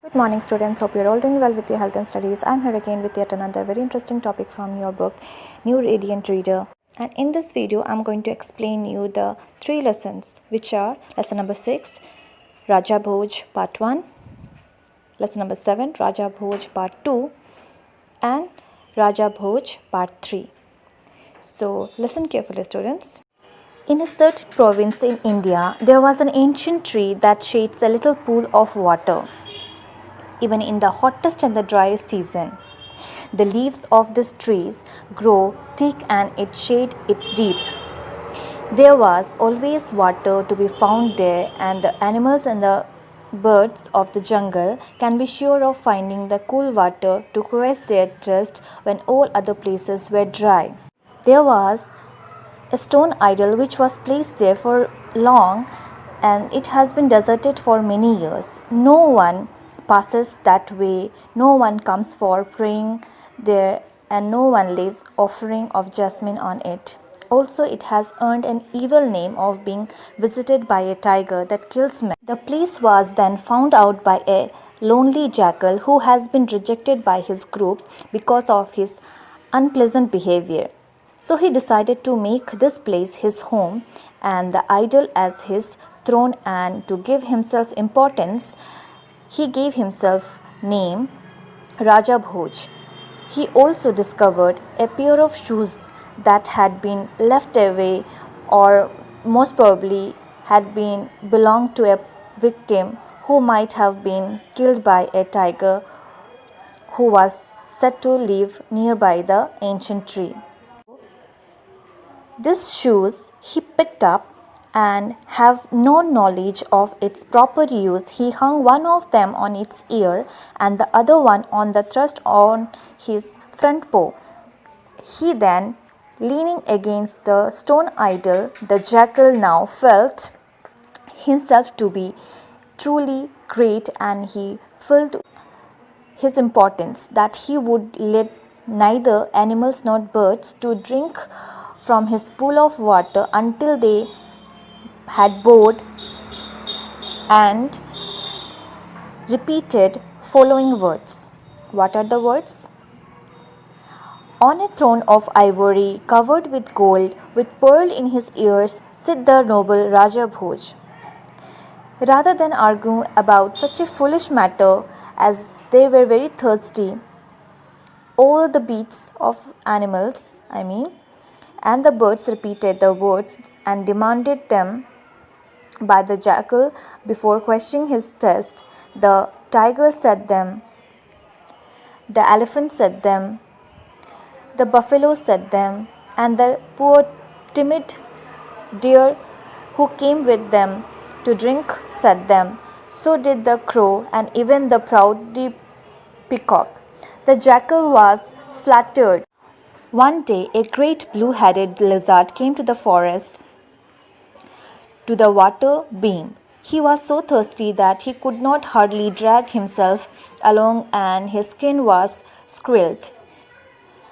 Good morning, students. Hope you're all doing well with your health and studies. I'm here again with yet another very interesting topic from your book, New Radiant Reader. And in this video, I'm going to explain you the three lessons, which are lesson number 6, Raja Bhoj part 1, lesson number 7, Raja Bhoj part 2, and Raja Bhoj part 3. So listen carefully, students. In a certain province in India, there was an ancient tree that shades a little pool of water, even in the hottest and the driest season. The leaves of this tree grow thick and its shade its deep. There was always water to be found there, and the animals and the birds of the jungle can be sure of finding the cool water to quench their thirst when all other places were dry. There was a stone idol which was placed there for long, and it has been deserted for many years. No one passes that way, no one comes for praying there, and no one lays offering of jasmine on it. Also, it has earned an evil name of being visited by a tiger that kills men. The place was then found out by a lonely jackal who has been rejected by his group because of his unpleasant behavior. So he decided to make this place his home and the idol as his throne, and to give himself importance, he gave himself name Raja Bhoj. He also discovered a pair of shoes that had been left away, or most probably had been belonged to a victim who might have been killed by a tiger who was said to live nearby the ancient tree. These shoes he picked up, and have no knowledge of its proper use, he hung one of them on its ear and the other one on the thrust on his front paw. He then, leaning against the stone idol, the jackal now felt himself to be truly great, and he felt his importance that he would let neither animals nor birds to drink from his pool of water until they had bored, and repeated following words. What are the words? On a throne of ivory covered with gold, with pearl in his ears, sit the noble Raja Bhoj. Rather than argue about such a foolish matter, as they were very thirsty, all the beasts of animals, and the birds repeated the words and demanded them by the jackal before quenching his thirst. The tiger said them, the elephant said them, the buffalo said them, and the poor timid deer who came with them to drink said them. So did the crow and even the proud peacock. The jackal was flattered. One day, a great blue-headed lizard came to the forest to the water beam. He was so thirsty that he could not hardly drag himself along, and his skin was squelched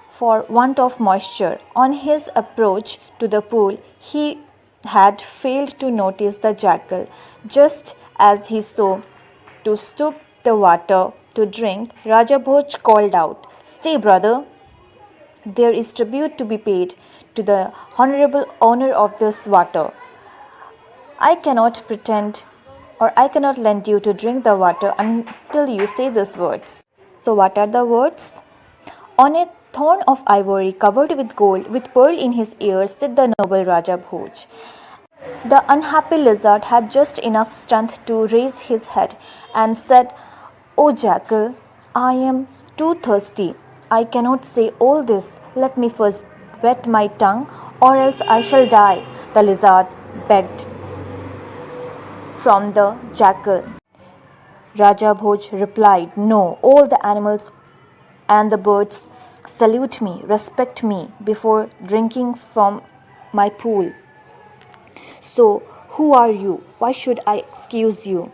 for want of moisture. On his approach to the pool, he had failed to notice the jackal. Just as he saw to stoop the water to drink, Raja Bhoj called out, "Stay, brother! There is tribute to be paid to the honorable owner of this water. I cannot pretend, or I cannot lend you to drink the water until you say these words." So what are the words? On a throne of ivory covered with gold, with pearl in his ears, sit the noble Raja Bhoj. The unhappy lizard had just enough strength to raise his head and said, "O jackal, I am too thirsty. I cannot say all this. Let me first wet my tongue, or else I shall die." The lizard begged from the jackal. Raja Bhoj replied, "No, all the animals and the birds salute me, respect me before drinking from my pool. So, who are you? Why should I excuse you?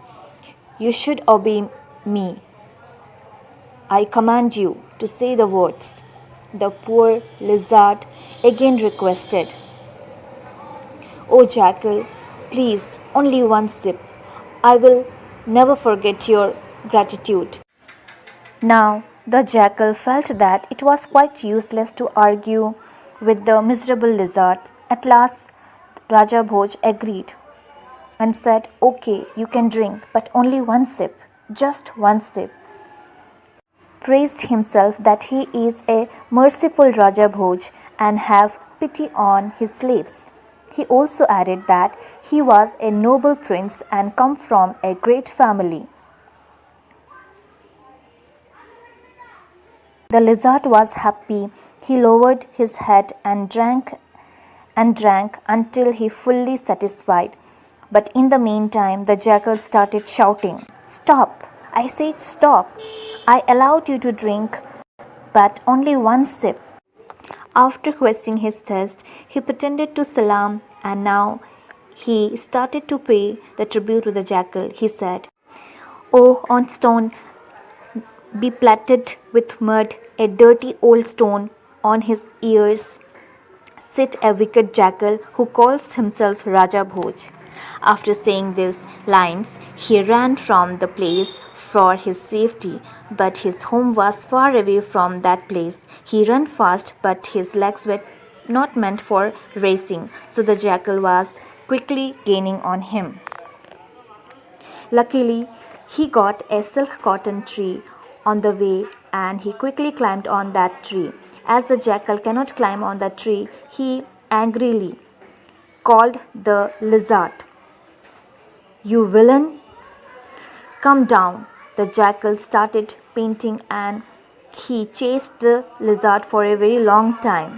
You should obey me. I command you to say the words." The poor lizard again requested, "O jackal, please, only one sip. I will never forget your gratitude. Now the jackal felt that it was quite useless to argue with the miserable lizard. At last Raja Bhoj agreed and said, "Okay, you can drink, but only one sip, just one sip." Praised himself that he is a merciful Raja Bhoj and have pity on his slaves. He also added that he was a noble prince and come from a great family. The lizard was happy. He lowered his head and drank until he fully satisfied. But in the meantime, the jackal started shouting, "Stop! I said stop! I allowed you to drink, but only one sip." After quenching his thirst, he pretended to salam, and now he started to pay the tribute to the jackal. He said, "Oh, on stone, be platted with mud, a dirty old stone on his ears, sit a wicked jackal who calls himself Raja Bhoj." After saying these lines, he ran from the place for his safety, but his home was far away from that place. He ran fast, but his legs were not meant for racing, so the jackal was quickly gaining on him. Luckily, he got a silk cotton tree on the way and he quickly climbed on that tree. As the jackal cannot climb on the tree, he angrily called the lizard, "You villain, come down." The jackal started panting and he chased the lizard for a very long time,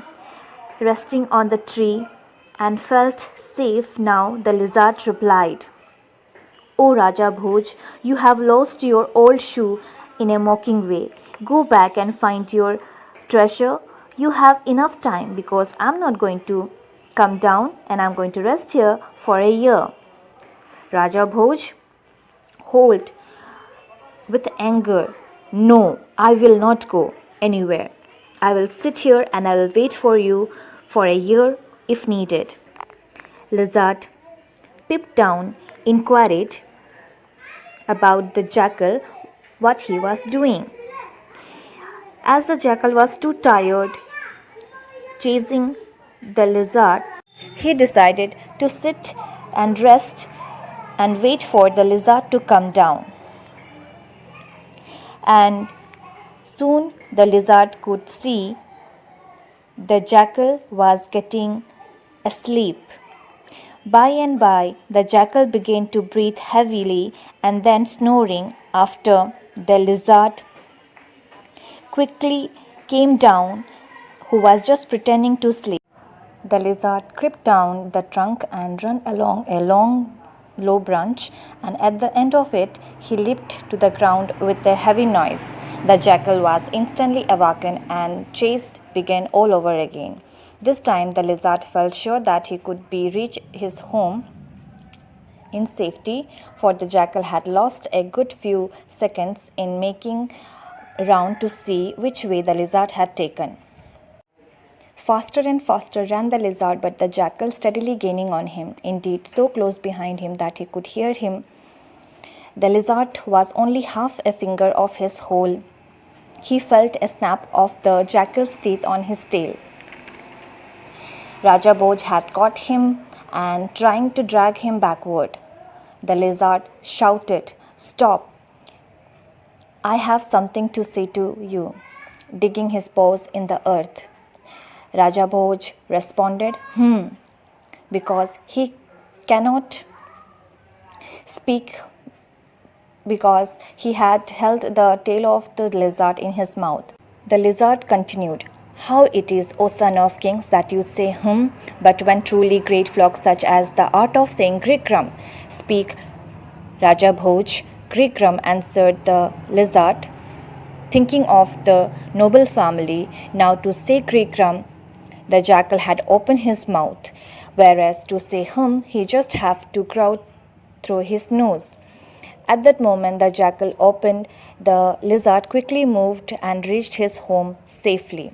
resting on the tree and felt safe now. The lizard replied, "O Raja Bhoj, you have lost your old shoe," in a mocking way. "Go back and find your treasure. You have enough time because I'm not going to come down and I'm going to rest here for a year." Raja Bhoj howled with anger, "No, I will not go anywhere. I will sit here and I will wait for you for a year if needed." Lizard peeped down, inquired about the jackal what he was doing. As the jackal was too tired chasing the lizard, he decided to sit and rest and wait for the lizard to come down. And soon the lizard could see the jackal was getting asleep. By and by, the jackal began to breathe heavily and then snoring after the lizard quickly came down, who was just pretending to sleep. The lizard crept down the trunk and ran along a long, low branch, and at the end of it, he leaped to the ground with a heavy noise. The jackal was instantly awakened and chase began all over again. This time, the lizard felt sure that he could reach his home in safety, for the jackal had lost a good few seconds in making round to see which way the lizard had taken. Faster and faster ran the lizard, but the jackal steadily gaining on him, indeed so close behind him that he could hear him. The lizard was only half a finger off his hole. He felt a snap of the jackal's teeth on his tail. Raja Bhoj had caught him and trying to drag him backward. The lizard shouted, "Stop! I have something to say to you," digging his paws in the earth. Raja Bhoj responded, because he cannot speak because he had held the tail of the lizard in his mouth. The lizard continued, "How it is, O son of kings, that you say but when truly great flocks such as the art of saying Grikram speak." Raja Bhoj, "Grikram," answered the lizard, thinking of the noble family. Now to say Grikram, the jackal had opened his mouth, whereas to say he just have to growl through his nose. At that moment, the jackal opened. The lizard quickly moved and reached his home safely.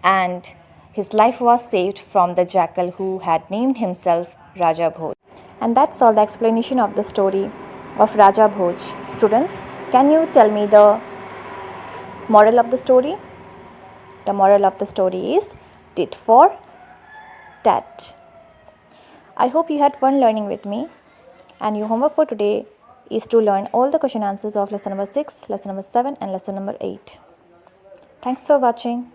And his life was saved from the jackal who had named himself Raja Bhoj. And that's all the explanation of the story. of Raja Bhoj. Students, can you tell me the moral of the story? The moral of the story is tit for tat. I hope you had fun learning with me, and your homework for today is to learn all the question answers of lesson number 6, lesson number 7 and lesson number 8. Thanks for watching.